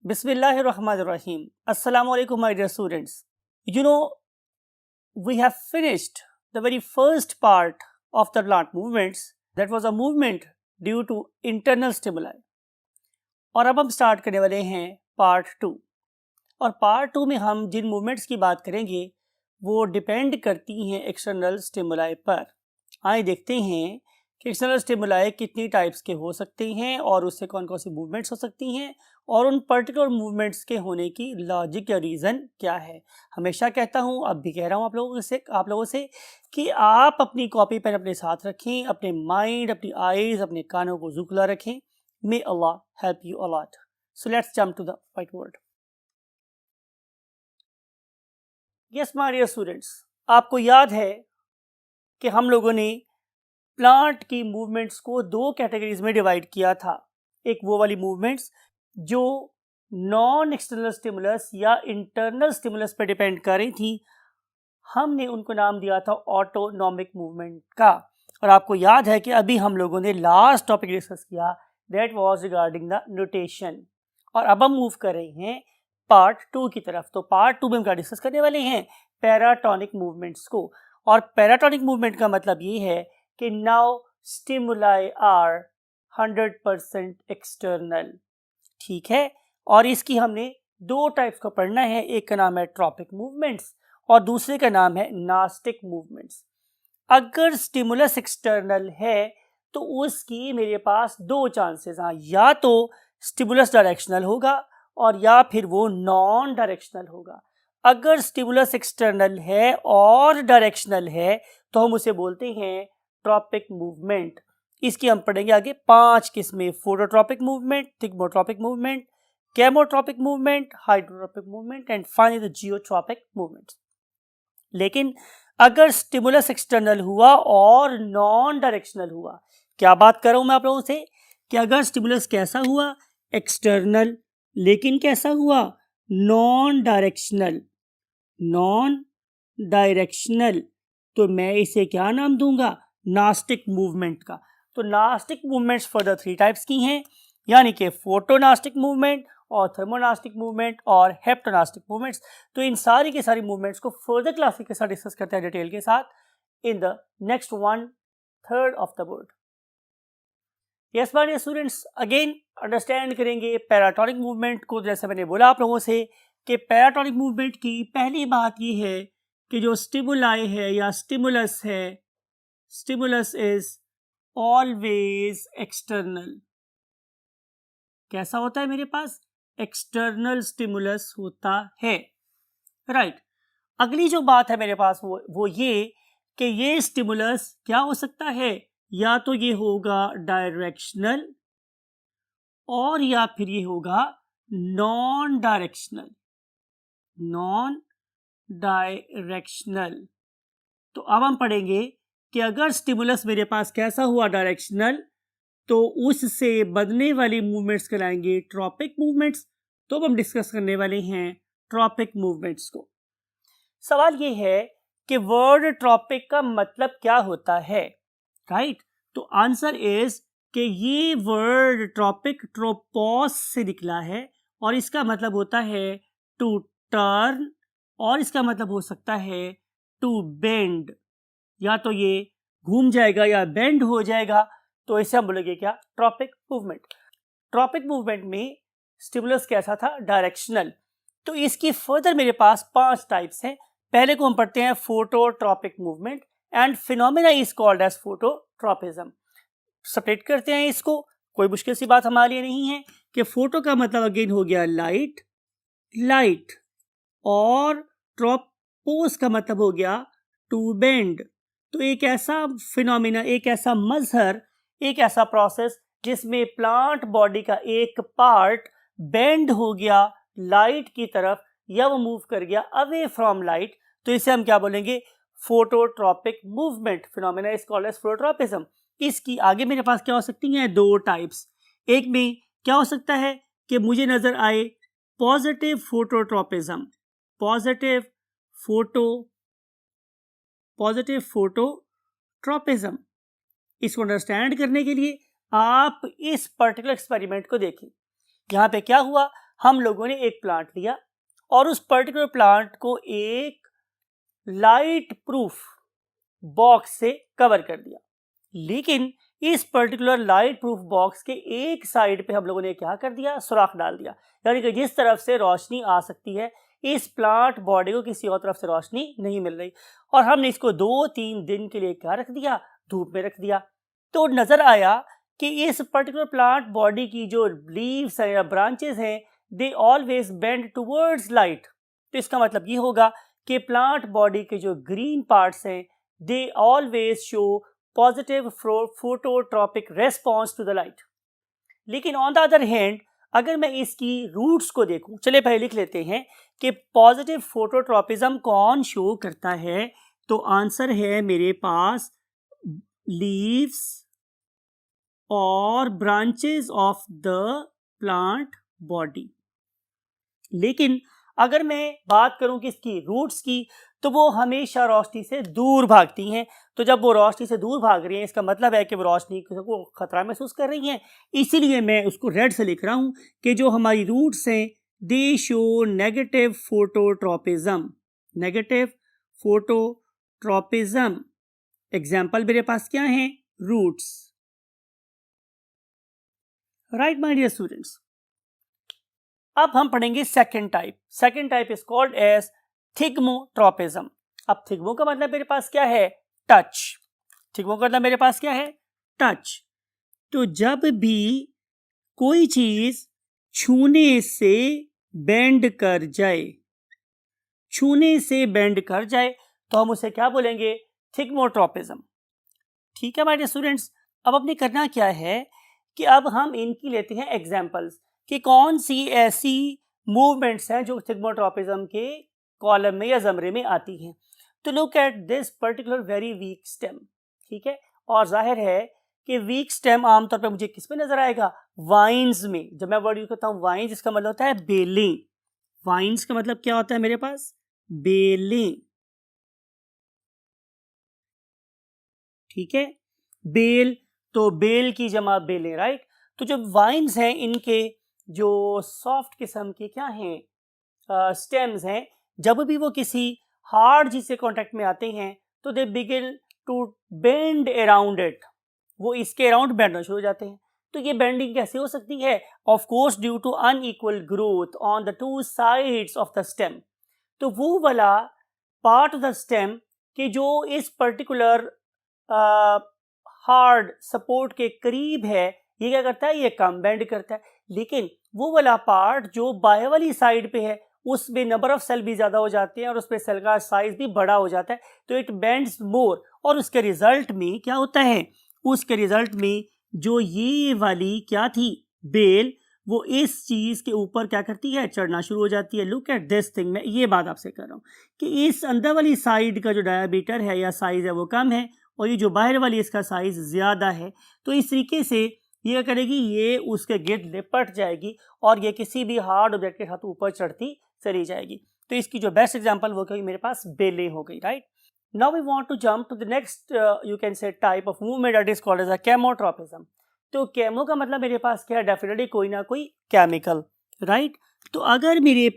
Bismillahirrahmanirrahim. Assalamu alaikum, my dear students. We have finished the very first part of the plant movements. That was a movement due to internal stimuli. और अब हम start करने वाले हैं part 2. और part 2 में हम जिन movements की बात करेंगे वो डिपेंड करती हैं एक्सटर्नल स्टिमुलाई पर. आइए देखते हैं कि एक्सटर्नल स्टिमुलाई कितनी टाइप्स के हो सकते हैं और उससे कौन कौन सी मूवमेंट्स हो सकती हैं और उन पर्टिकुलर मूवमेंट्स के होने की लॉजिक या रीज़न क्या है. हमेशा कहता हूँ, अब भी कह रहा हूँ आप लोगों से कि आप अपनी कॉपी पेन अपने साथ रखें, अपने माइंड, अपनी आईज, अपने कानों को खुला रखें. May Allah help you a lot. So let's jump to the whiteboard. Yes, my dear students, आपको याद है कि हम लोगों ने प्लांट की मूवमेंट्स को 2 कैटेगरीज में डिवाइड किया था. एक वो वाली मूवमेंट्स जो नॉन एक्सटर्नल स्टिमुलस या इंटरनल स्टिमुलस पर डिपेंड कर रही थी, हमने उनको नाम दिया था ऑटोनॉमिक मूवमेंट का. और आपको याद है कि अभी हम लोगों ने लास्ट टॉपिक डिस्कस किया, that was regarding the notation. और अब हम मूव कर रहे हैं पार्ट 2 की तरफ. तो पार्ट 2 में हम क्या डिस्कस करने वाले हैं? पैराटोनिक मूवमेंट्स को. और पैराटोनिक मूवमेंट का मतलब ये है कि नाउ स्टिमुलाई आर 100% एक्सटर्नल. ठीक है. और इसकी हमने 2 टाइप्स को पढ़ना है. एक का नाम है ट्रॉपिक मूवमेंट्स और दूसरे का नाम है नास्टिक मूवमेंट्स. अगर स्टिमुलस एक्सटर्नल है तो उसकी मेरे पास 2 चांसेस हैं. या तो स्टिमुलस डायरेक्शनल होगा और या फिर वो नॉन डायरेक्शनल होगा. अगर स्टिमुलस एक्सटर्नल है और डायरेक्शनल है तो हम उसे बोलते हैं ट्रॉपिक मूवमेंट. इसकी हम पढ़ेंगे आगे 5 किस्में: phototropic movement, thigmotropic movement, chemotropic movement, hydrotropic movement and finally the geotropic movement. लेकिन अगर स्टिमुलस एक्सटर्नल हुआ और नॉन डायरेक्शनल हुआ, क्या बात कर रहा हूं मैं आप लोगों से कि अगर स्टिमुलस कैसा हुआ? एक्सटर्नल. लेकिन कैसा हुआ? Non directional. Non directional. तो मैं इसे क्या नाम दूंगा? नास्टिक मूवमेंट का. तो नास्टिक मूवमेंट्स फर्दर 3 टाइप्स की हैं, यानी कि फोटोनास्टिक मूवमेंट और थर्मोनास्टिक मूवमेंट और हेप्टोनास्टिक मूवमेंट्स. तो इन सारी की सारी मूवमेंट्स को फर्दर क्लासेस के साथ डिस्कस करते हैं डिटेल के साथ in the next 1/3 of the board. Yes my dear students, again understand करेंगे पैराटोनिक मूवमेंट को. जैसे मैंने बोला आप लोगों से कि पैराटोनिक मूवमेंट की पहली बात ये है कि जो स्टिमुलाई है या स्टिमुलस है, स्टिमुलस इज ऑलवेज एक्सटर्नल. कैसा होता है मेरे पास? एक्सटर्नल स्टिमुलस होता है. राइट. अगली जो बात है मेरे पास वो ये कि ये स्टिमुलस क्या हो सकता है? या तो ये होगा डायरेक्शनल और या फिर ये होगा नॉन डायरेक्शनल. Non directional. तो अब हम पढ़ेंगे कि अगर स्टिमुलस मेरे पास कैसा हुआ? डायरेक्शनल. तो उससे बनने वाली मूवमेंट्स कहलाएंगे ट्रॉपिक मूवमेंट्स. तो हम डिस्कस करने वाले हैं ट्रॉपिक मूवमेंट्स को. सवाल ये है कि वर्ड ट्रॉपिक का मतलब क्या होता है? राइट. तो आंसर इज कि ये वर्ड ट्रॉपिक ट्रोपोस से निकला है और इसका मतलब होता है टू टर्न और इसका मतलब हो सकता है टू बेंड. या तो ये घूम जाएगा या बेंड हो जाएगा. तो इसे हम बोलेंगे क्या? Tropic movement. ट्रॉपिक मूवमेंट में स्टिमुलस कैसा था? डायरेक्शनल. तो इसकी फर्दर मेरे पास 5 टाइप्स हैं. पहले को हम पढ़ते हैं phototropic movement and phenomena is called as phototropism. Separate करते हैं इसको. कोई मुश्किल सी बात हमारे लिए नहीं है कि फोटो का मतलब अगेन हो गया लाइट, लाइट, और ट्रोपोस का मतलब हो गया टू बेंड. तो एक ऐसा फिनोमेना, एक ऐसा मजहर, एक ऐसा प्रोसेस जिसमें प्लांट बॉडी का एक पार्ट बेंड हो गया लाइट की तरफ या वो मूव कर गया अवे फ्रॉम लाइट. तो इसे हम क्या बोलेंगे? Phototropic movement. Phenomena is called as phototropism. इसकी आगे मेरे पास क्या हो सकती हैं? 2 टाइप्स. एक में क्या हो सकता है कि मुझे नजर आए पॉजिटिव फोटोट्रॉपिज्म. Positive phototropism. इसको अंडरस्टैंड करने के लिए आप इस पर्टिकुलर एक्सपेरिमेंट को देखें. यहाँ पे क्या हुआ? हम लोगों ने एक प्लांट लिया और उस पर्टिकुलर प्लांट को एक लाइट प्रूफ बॉक्स से कवर कर दिया। लेकिन इस पर्टिकुलर लाइट प्रूफ बॉक्स के एक साइड पे हम लोगों ने क्या कर दिया, सुराख डाल दिया, यानी कि जिस तरफ से रोशनी आ सकती है इस प्लांट बॉडी को किसी और तरफ से रोशनी नहीं मिल रही, और हमने इसको 2-3 दिन के लिए क्या रख दिया, धूप में रख दिया। तो नजर आया कि इस पर्टिकुलर प्लांट बॉडी की जो लीव्स हैं या ब्रांचेस हैं, they always bend towards light. तो इसका मतलब ये होगा कि प्लांट बॉडी के जो ग्रीन पार्ट्स हैं they always show positive phototropic response to the light. लेकिन ऑन द अदर हैंड अगर मैं इसकी रूट्स को देखूं, चलिए पहले लिख लेते हैं कि पॉजिटिव फोटोट्रॉपिज्म कौन शो करता है, तो आंसर है मेरे पास लीव्स और branches of the plant body. लेकिन अगर मैं बात करूं कि इसकी रूट्स की, तो वो हमेशा रोशनी से दूर भागती हैं। तो जब वो रोशनी से दूर भाग रही हैं इसका मतलब है कि वो रोशनी को खतरा महसूस कर रही हैं। इसीलिए मैं उसको रेड से लिख रहा हूं कि जो हमारी रूट्स हैं they show negative phototropism. Negative phototropism example मेरे पास क्या है, roots. Right my dear students, अब हम पढ़ेंगे second type. Second type is called as thigmotropism. अब थिग्मो का मतलब मेरे पास क्या है, टच। थिग्मो का मतलब मेरे पास क्या है, टच। तो जब भी कोई चीज छूने से बेंड कर जाए, छूने से बेंड कर जाए तो हम उसे क्या बोलेंगे, थिग्मोट्रॉपिज्म। ठीक है माय डियर स्टूडेंट्स, अब अपने करना क्या है कि अब हम इनकी लेते हैं एग्जांपल्स कि कौन सी ऐसी मूवमेंट्स हैं जो थिग्मोट्रॉपिज्म के कॉलम में या जमरे में आती हैं। तो look at this particular very weak stem. ठीक है, और जाहिर है कि वीक स्टेम आमतौर पे मुझे किस में नजर आएगा, वाइन्स में। जब मैं वर्ड यूज करता हूँ वाइन्स, इसका मतलब होता है बेलें। वाइन्स का मतलब क्या होता है मेरे पास, बेलें। ठीक है, बेल, तो बेल की जमा बेलें, राइट। तो जो वाइन्स हैं इनके जो सॉफ्ट किस्म के क्या हैं, स्टेम्स हैं, जब भी वो किसी हार्ड चीज से कांटेक्ट में आते हैं तो they begin to bend around it, वो इसके अराउंड बेंडना शुरू हो जाते हैं। तो ये बेंडिंग कैसे हो सकती है, of course due to unequal growth on the two sides of the stem. तो वो वाला पार्ट ऑफ द स्टेम कि जो इस पर्टिकुलर हार्ड सपोर्ट के करीब है, ये क्या करता है, ये कम बेंड करता है। लेकिन वो वाला पार्ट जो बाएं वाली साइड पे है उसमें नंबर ऑफ सेल भी ज्यादा हो जाते हैं और उसमें सेल का साइज भी बड़ा हो जाता है, तो इट बेंड्स मोर। और उसके रिजल्ट में क्या होता है, उसके रिजल्ट में जो ये वाली क्या थी बेल, वो इस चीज के ऊपर क्या करती है, चढ़ना शुरू हो जाती है। लुक एट दिस थिंग, मैं ये बात आपसे कर रहा हूँ कि इस अंदर वाली साइड का जो डायमीटर है या साइज है वो कम है और ये जो बाहर वाली इसका साइज ज्यादा है। तो इस तरीके से ये क्या करेगी, ये उसके गिर्द लिपट जाएगी और ये किसी भी हार्ड ऑब्जेक्ट के साथ ऊपर चढ़ती चली जाएगी। तो इसकी जो बेस्ट एग्जांपल वो क्या, मेरे पास बेलें हो गई, right. Now we want to jump to the next you can say type of movement that is called as a chemotropism. तो केमो का मतलब मेरे पास क्या है, डेफिनेटली कोई ना कोई केमिकल, राइट। तो अगर मेरे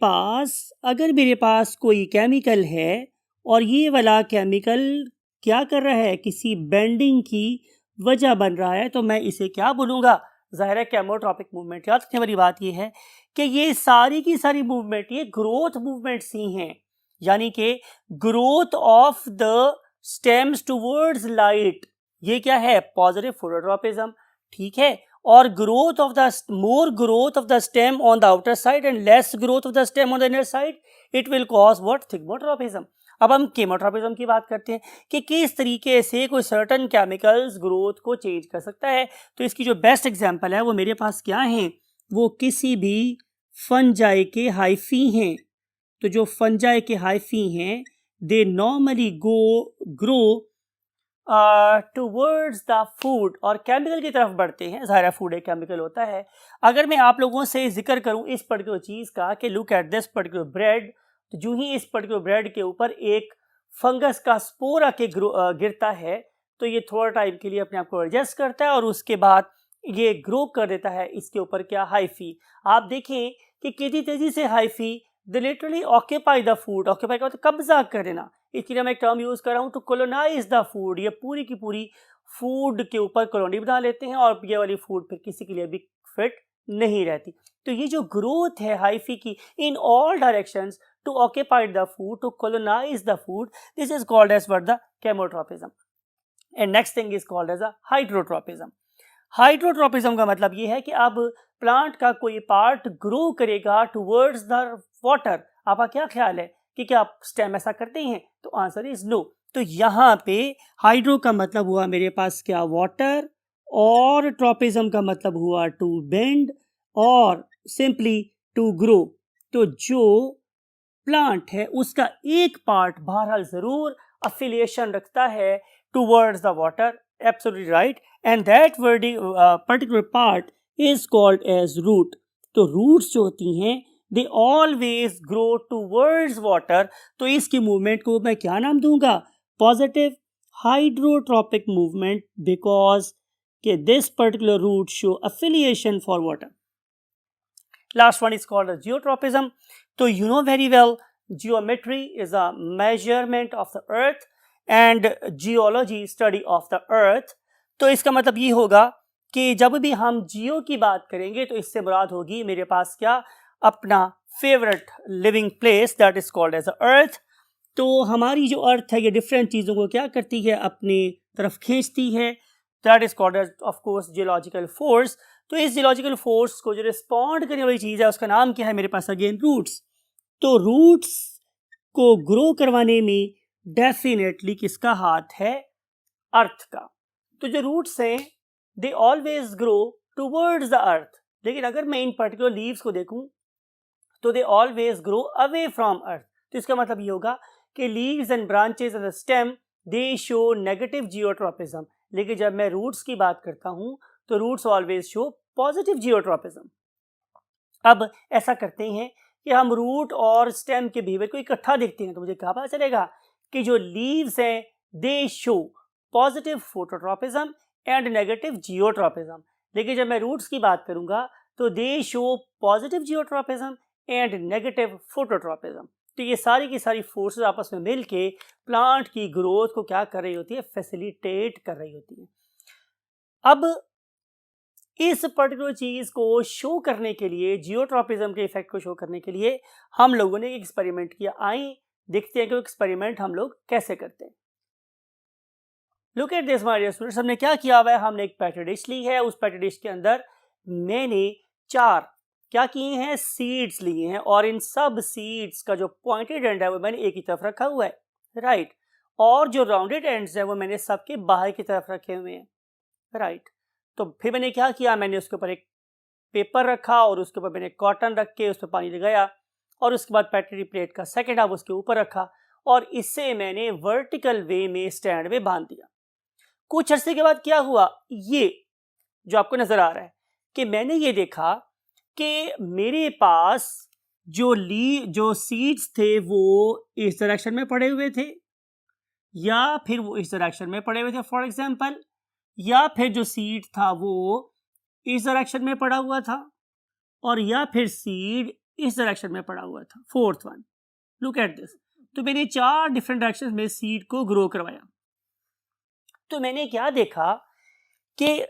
पास कोई केमिकल है और ये वाला केमिकल क्या कर रहा है, किसी बेंडिंग की वजह बन रहा है, तो मैं इसे क्या बोलूंगा, जाहिर है केमोट्रॉपिक मूवमेंट। याद रखने वाली बात यह है कि ये सारी की सारी मूवमेंट ये ग्रोथ मूवमेंट्स ही हैं, यानी कि growth of the stems towards light, ये क्या है, पॉजिटिव फोटोट्रॉपिज्म। ठीक है, और growth of the more growth of the stem on the outer side and less growth of the stem on the inner side, it will cause what, thigmotropism. अब हम केमोट्रॉपिज्म की बात करते हैं कि किस तरीके से कोई सर्टन केमिकल्स ग्रोथ को चेंज कर सकता है। तो इसकी जो बेस्ट एग्जांपल है वो मेरे पास क्या है, वो किसी भी फंजाई के हाइफी हैं। तो जो फंजाई के हाइफी हैं they normally grow towards the food, और केमिकल की तरफ बढ़ते हैं। ज़ाहिर फूड एक केमिकल होता है। अगर मैं आप लोगों से जिक्र करूं इस पर्टिकुलर चीज़ का कि look at this particular bread, तो जो ही इस पर्टिकुलर ब्रेड के ऊपर एक फंगस का स्पोर आके गिरता है तो ये थोड़ा टाइम के लिए अपने आप को एडजस्ट करता है और उसके बाद ये ग्रो कर देता है इसके ऊपर क्या, हाइफी। आप देखें कि कितनी तेजी से hyphae they literally occupy the food, occupy का मतलब कब्जा कर लेना, इसके लिए मैं एक टर्म यूज कर रहा हूँ टू कॉलोनाइज द फूड, ये पूरी की पूरी फूड के ऊपर कॉलोनी बना लेते हैं और ये वाली फूड फिर किसी के लिए भी फिट नहीं रहती। तो ये जो ग्रोथ है हाइफी की in all directions to occupy the food, to colonise the food, this is called as what the chemotropism. And next thing is called as a hydrotropism. Hydrotropism का मतलब ये है कि अब प्लांट का कोई पार्ट ग्रो करेगा टुवर्ड्स द वाटर। आपका क्या ख्याल है कि क्या स्टेम ऐसा करते हैं? तो आंसर इज नो। तो यहाँ पे हाइड्रो का मतलब हुआ मेरे पास क्या, वाटर, और ट्रोपिज्म का मतलब हुआ टू बेंड और सिंपली टू ग्रो। तो जो प्लांट है उसका एक पार्ट बहरहाल जरूर अफिलिएशन रखता है towards the water, absolutely right, and that particular part is called as root. तो रूट्स जो होती हैं they always grow towards water, तो इसकी मूवमेंट को मैं क्या नाम दूंगा, पॉजिटिव हाइड्रोट्रोपिक मूवमेंट, बिकॉज के this particular root show affiliation for water. Last one is called as geotropism. So you know very well, geometry is a measurement of the earth and geology study of the earth. तो इसका मतलब ये होगा कि जब भी हम जियो की बात करेंगे तो इससे मुराद होगी मेरे पास क्या, अपना favourite living place that is called as earth. तो हमारी जो अर्थ है ये डिफरेंट चीज़ों को क्या करती है, अपनी तरफ खींचती है, that is called as of course geological force. तो इस जियोलॉजिकल फोर्स को जो रिस्पॉन्ड करने वाली चीज़ है उसका नाम क्या है मेरे पास, अगेन रूट्स। तो रूट्स को ग्रो करवाने में डेफिनेटली किसका हाथ है, अर्थ का। तो जो रूट्स हैं they always grow towards the earth, लेकिन अगर मैं इन पर्टिकुलर लीव्स को देखूं तो they always grow away from earth. तो इसका मतलब ये होगा कि leaves and branches and stem they show negative geotropism, लेकिन जब मैं रूट्स की बात करता हूं तो roots always show positive geotropism. अब ऐसा करते हैं कि हम रूट और स्टेम के बिहेवियर को इकट्ठा देखते हैं, तो मुझे क्या पता चलेगा कि जो लीव्स हैं they show positive phototropism and negative geotropism, लेकिन जब मैं रूट्स की बात करूंगा तो दे show positive geotropism and negative phototropism. तो ये सारी की सारी फोर्सेस आपस में मिलके प्लांट की ग्रोथ को क्या कर रही होती है, फैसिलिटेट कर रही होती है। अब इस पर्टिकुलर चीज को शो करने के लिए, जियोट्रोपिज्म के इफेक्ट को शो करने के लिए हम लोगों ने एक एक्सपेरिमेंट किया। आइए देखते हैं कि एक्सपेरिमेंट हम लोग कैसे करते हैं। Look at this my dear students, हमने क्या किया हुआ है, हमने एक पैटर्न डिश ली है, उस पैटर्न डिश के अंदर मैंने 4 क्या किए हैं, सीड्स लिए हैं, और इन सब सीड्स का जो पॉइंटेड एंड है वो मैंने एक ही तरफ रखा हुआ है, राइट, और जो राउंडेड एंड्स है वो मैंने सबके बाहर की तरफ रखे हुए हैं, राइट। तो फिर मैंने क्या किया, मैंने उसके ऊपर एक पेपर रखा और उसके ऊपर मैंने कॉटन रख के उस पर पानी लगाया, और उसके बाद पेट्री प्लेट का सेकेंड हाफ उसके ऊपर रखा, और इससे मैंने वर्टिकल वे में स्टैंड में बांध दिया। कुछ अरसे के बाद क्या हुआ, ये जो आपको नजर आ रहा है कि मैंने ये देखा कि मेरे पास जो सीड्स थे वो इस डायरेक्शन में पड़े हुए थे, या फिर वो इस डायरेक्शन में पड़े हुए थे फॉर एग्जांपल, या फिर जो सीड था वो इस डायरेक्शन में पड़ा हुआ था, और या फिर सीड इस डायरेक्शन में पड़ा हुआ था, fourth one. Look at this. तो मैंने 4 डिफरेंट डायरेक्शन में सीड को ग्रो करवाया। तो मैंने क्या देखा कि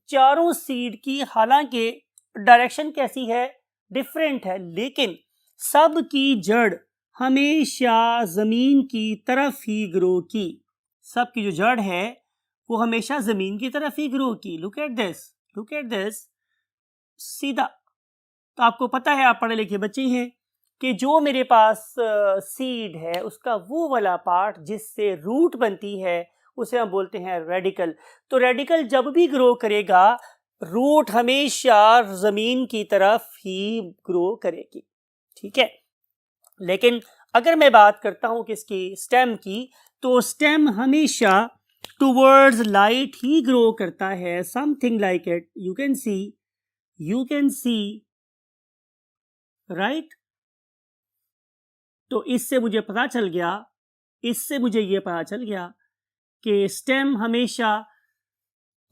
चारों सीड की हालांकि डायरेक्शन कैसी है, डिफरेंट है, लेकिन सब की जड़ हमेशा जमीन की तरफ ही ग्रो की। सब की जो जड़ है वो हमेशा जमीन की तरफ ही ग्रो की। Look at this, look at this, सीधा। तो आपको पता है, आप पढ़े लिखे बच्चे हैं, कि जो मेरे पास सीड है उसका वो वाला पार्ट जिससे रूट बनती है उसे हम बोलते हैं रेडिकल। तो रेडिकल जब भी ग्रो करेगा रूट हमेशा जमीन की तरफ ही ग्रो करेगी, ठीक है। लेकिन अगर मैं बात करता हूं किसकी, स्टेम की, तो स्टेम हमेशा टुवर्ड्स लाइट ही ग्रो करता है, something like it, you can see right. तो इससे मुझे ये पता चल गया कि स्टेम हमेशा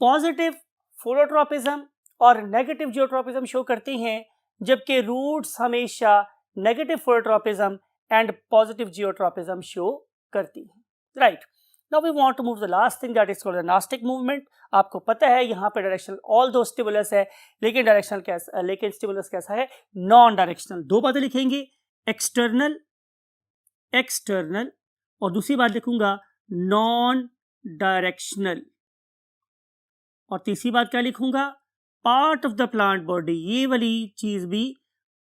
पॉजिटिव फोटोट्रोपिज्म और नेगेटिव जियोट्रोपिज्म शो करते हैं, जबकि रूट्स हमेशा negative phototropism and positive geotropism show करती हैं, right. Now we want to move the last thing that is called a nastic movement. आपको पता है यहाँ पे डायरेक्शनल ऑल दो स्टिमुलस है, लेकिन डायरेक्शनल कैसा, लेकिन स्टिमुलस कैसा है, नॉन डायरेक्शनल। दो बातें लिखेंगे, एक्सटर्नल और दूसरी बात लिखूंगा नॉन डायरेक्शनल, और तीसरी बात क्या लिखूंगा, part of the plant body. ये वाली चीज भी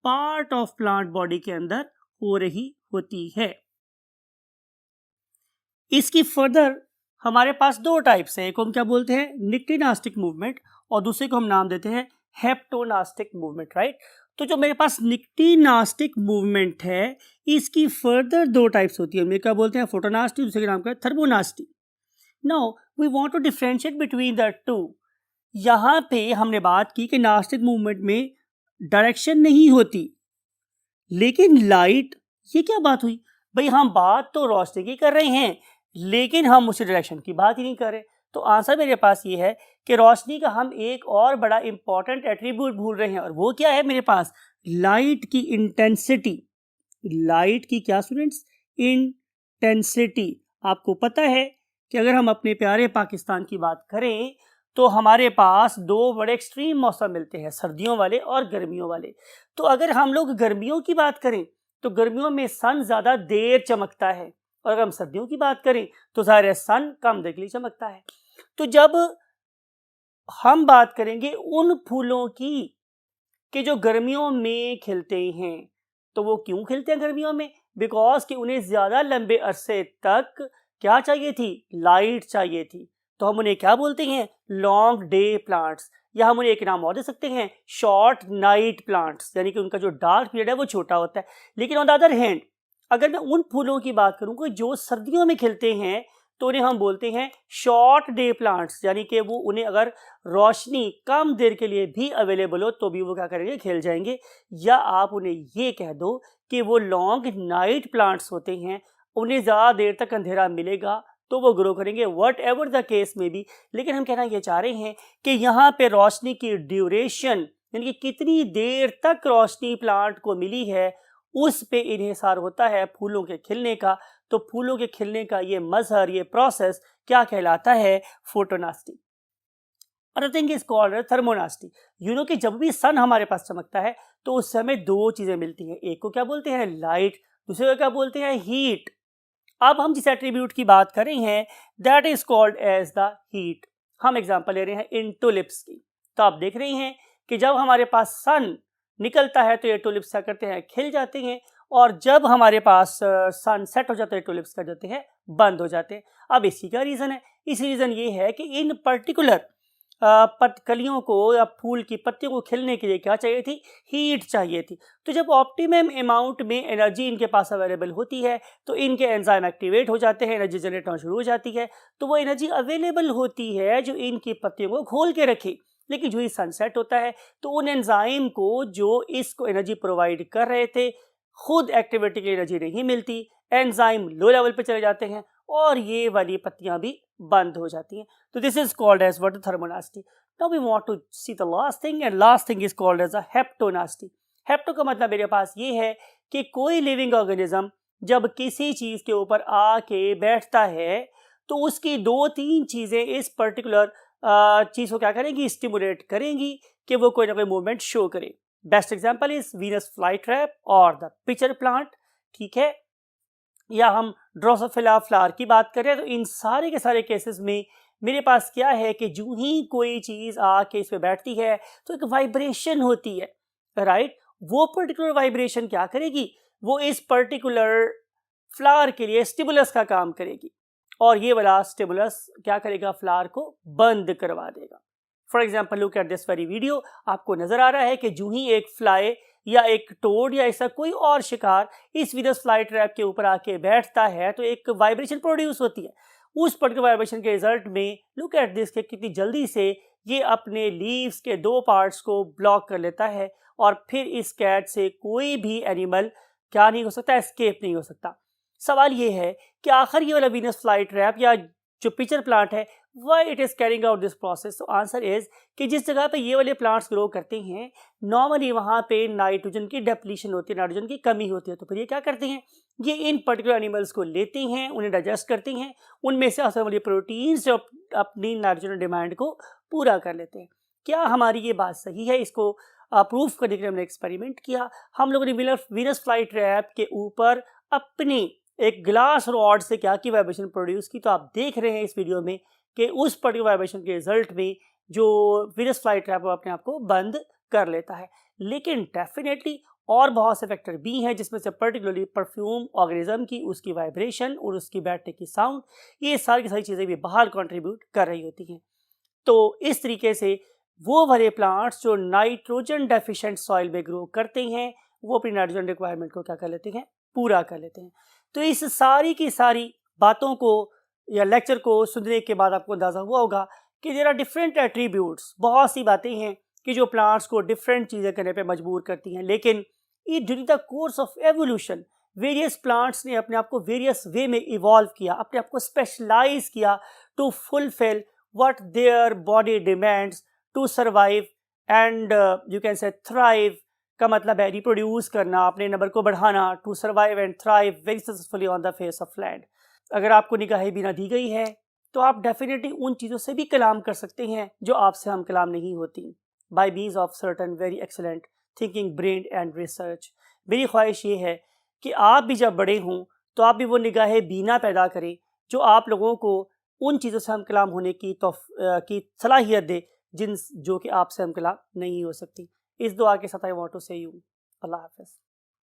पार्ट ऑफ प्लांट बॉडी के अंदर हो रही होती है। इसकी फर्दर हमारे पास दो टाइप्स हैं, एक को हम क्या बोलते हैं, निक्टिनास्टिक मूवमेंट, और दूसरे को हम नाम देते हैं हेप्टोनास्टिक मूवमेंट, राइट। तो जो मेरे पास निक्टिनास्टिक मूवमेंट है, इसकी फर्दर दो टाइप्स होती है, मेरे क्या बोलते हैं, फोटोनास्टी, दूसरे का नाम क्या है, thermonasty. Now we want to differentiate between the two. यहाँ पे हमने बात की कि नास्टिक मूवमेंट में डायरेक्शन नहीं होती, लेकिन लाइट, ये क्या बात हुई भाई, हम बात तो रोशनी की कर रहे हैं लेकिन हम उसी डायरेक्शन की बात ही नहीं कर रहे। तो आंसर मेरे पास ये है कि रोशनी का हम एक और बड़ा इंपॉर्टेंट एट्रीब्यूट भूल रहे हैं, और वो क्या है मेरे पास, लाइट की इंटेंसिटी। लाइट की क्या स्टूडेंट्स, इंटेंसिटी। आपको पता है कि अगर हम अपने प्यारे पाकिस्तान की बात करें तो हमारे पास दो बड़े एक्सट्रीम मौसम मिलते हैं, सर्दियों वाले और गर्मियों वाले। तो अगर हम लोग गर्मियों की बात करें तो गर्मियों में सन ज़्यादा देर चमकता है, और अगर हम सर्दियों की बात करें तो ज़ाहिर है सन कम देर के लिए चमकता है। तो जब हम बात करेंगे उन फूलों की कि जो गर्मियों में खिलते हैं, तो वो क्यों खिलते हैं गर्मियों में, बिकॉज कि उन्हें ज़्यादा लंबे अरसे तक क्या चाहिए थी, लाइट चाहिए थी। तो हम उन्हें क्या बोलते हैं, लॉन्ग डे प्लांट्स, या हम उन्हें एक नाम और दे सकते हैं, शॉर्ट नाइट प्लांट्स, यानी कि उनका जो डार्क पीरियड है वो छोटा होता है। लेकिन ऑन द अदर हैंड अगर मैं उन फूलों की बात करूं कि जो सर्दियों में खिलते हैं, तो उन्हें हम बोलते हैं शॉर्ट डे प्लांट्स, यानी कि वो उन्हें अगर रोशनी कम देर के लिए भी अवेलेबल हो तो भी वो क्या करेंगे, खिल जाएंगे। या आप उन्हें ये कह दो कि वो लॉन्ग नाइट प्लांट्स होते हैं, उन्हें ज़्यादा देर तक अंधेरा मिलेगा तो वो ग्रो करेंगे, वट एवर द केस में भी। लेकिन हम कहना ये चाह रहे हैं कि यहाँ पे रोशनी की ड्यूरेशन, यानी कि कितनी देर तक रोशनी प्लांट को मिली है, उस पे इन्हिसार होता है फूलों के खिलने का। तो फूलों के खिलने का ये मजहर, ये प्रोसेस क्या कहलाता है, photonasty. Another thing is called thermonasty. You know कि जब भी सन हमारे पास चमकता है तो उससे हमें दो चीजें मिलती हैं, एक को क्या बोलते हैं लाइट, दूसरे को क्या बोलते हैं हीट। अब हम जिस एट्रीब्यूट की बात कर रहे हैं that is called as the heat. हम एग्जांपल ले रहे हैं इन टुलिप्स की। तो आप देख रहे हैं कि जब हमारे पास सन निकलता है तो ये टुलिप्स क्या करते हैं, खिल जाते हैं, और जब हमारे पास सन सेट हो जाता है टुलिप्स क्या जाते हैं, बंद हो जाते हैं। अब इसी का रीज़न है, इसी रीज़न ये है कि इन पर्टिकुलर कलियों को या फूल की पत्तियों को खिलने के लिए क्या चाहिए थी, हीट चाहिए थी। तो जब ऑप्टिमम अमाउंट में एनर्जी इनके पास अवेलेबल होती है तो इनके एंजाइम एक्टिवेट हो जाते हैं, एनर्जी जनरेट होना शुरू हो जाती है। तो वो एनर्जी अवेलेबल होती है जो इनकी पत्तियों को खोल के रखे। लेकिन जो ही सनसेट होता है तो उन एंजाइम को जो इसको एनर्जी प्रोवाइड कर रहे थे, खुद एक्टिविटी की एनर्जी नहीं मिलती, एंजाइम लो लेवल पे चले जाते हैं और ये वाली पत्तियां भी बंद हो जाती हैं। तो this is called as what, thermonasty. Now we want to see the last thing, and last thing is called as a haptonasty. Hapto का मतलब मेरे पास ये है कि कोई लिविंग ऑर्गेनिज्म जब किसी चीज के ऊपर आके बैठता है तो उसकी दो तीन चीजें इस पर्टिकुलर चीज को क्या करेंगी, स्टिमुलेट करेंगी कि वो कोई ना कोई मूवमेंट शो करे। Best example is Venus flytrap और द पिचर प्लांट, ठीक है, या हम ड्रोसोफिला फ्लावर की बात करें। तो इन सारे के सारे केसेस में मेरे पास क्या है कि जो ही कोई चीज़ आके इस पे बैठती है तो एक वाइब्रेशन होती है, राइट। वो पर्टिकुलर वाइब्रेशन क्या करेगी, वो इस पर्टिकुलर फ्लावर के लिए स्टिमुलस का काम करेगी, और ये वाला स्टिमुलस क्या करेगा, फ्लावर को बंद करवा देगा। For example look at this very video. आपको नजर आ रहा है कि जो ही एक फ्लाई या एक टोड या ऐसा कोई और शिकार इस वीनस फ्लाईट्रैप के ऊपर आके बैठता है तो एक वाइब्रेशन प्रोड्यूस होती है। उस पर्टिकुलर वाइब्रेशन के रिजल्ट में लुक एट दिस के कितनी जल्दी से ये अपने लीव्स के दो पार्ट्स को ब्लॉक कर लेता है, और फिर इस कैट से कोई भी एनिमल क्या नहीं हो सकता, एस्केप नहीं हो सकता। सवाल ये है कि आखिर ये वाला वीनस फ्लाईट्रैप या जो पिचर प्लांट है why it is carrying out this process? तो आंसर इज़ कि जिस जगह पे ये वाले प्लांट्स ग्रो करते हैं नॉर्मली वहाँ पे नाइट्रोजन की डेप्लीशन होती है, नाइट्रोजन की कमी होती है। तो फिर ये क्या करते हैं, ये इन पर्टिकुलर एनिमल्स को लेते हैं, उन्हें डाइजेस्ट करते हैं, उनमें से आने वाली प्रोटीन्स जो अपनी नाइट्रोजन डिमांड को पूरा कर लेते हैं। क्या हमारी ये बात सही है? इसको प्रूव करने के लिए हमने एक्सपेरिमेंट किया। हम लोगों ने वीनस फ्लाई ट्रैप के ऊपर अपनी एक ग्लास रॉड से क्या की वाइब्रेशन प्रोड्यूस की। तो आप देख रहे हैं इस वीडियो में कि उस पर्टिकुलर वाइब्रेशन के रिजल्ट में जो वीनस फ्लाई ट्रैप अपने आप को बंद कर लेता है। लेकिन डेफिनेटली और बहुत से फैक्टर भी हैं, जिसमें से पर्टिकुलरली परफ्यूम ऑर्गेनिज्म की उसकी वाइब्रेशन और उसकी बैटरी की साउंड, ये सारी की सारी चीज़ें भी बाहर कंट्रीब्यूट कर रही होती हैं। तो इस तरीके से वो वाले प्लांट्स जो नाइट्रोजन डेफिशिएंट सॉइल में ग्रो करते हैं वो अपनी नाइट्रोजन रिक्वायरमेंट को क्या कर लेते हैं, पूरा कर लेते हैं। तो इस सारी की सारी बातों को या लेक्चर को सुनने के बाद आपको अंदाज़ा हुआ होगा कि देयर आर डिफरेंट एट्रीब्यूट्स, बहुत सी बातें हैं कि जो प्लांट्स को डिफरेंट चीज़ें करने पे मजबूर करती हैं। लेकिन ये during the course of evolution various plants ने अपने आप को वेरियस वे में इवॉल्व किया, अपने आप को स्पेशलाइज किया to fulfil what their body demands to survive and you can say thrive का मतलब है रिप्रोड्यूस करना, अपने नंबर को बढ़ाना, to survive and thrive very successfully on the face of land. अगर आपको निगाह बीना दी गई है तो आप डेफिनेटली उन चीज़ों से भी कलाम कर सकते हैं जो आपसे हम कलाम नहीं होती, bye means of certain very excellent thinking brain and research. मेरी ख्वाहिश ये है कि आप भी जब बड़े हों तो आप भी वो निगाह बीना पैदा करें जो आप लोगों को उन चीज़ों से हम कलाम होने की सलाहियत दे जो कि आपसे हम कलाम नहीं हो सकती। इस दुआ के साथ आई वांट टू से यू अल्लाह हाफ़िज़।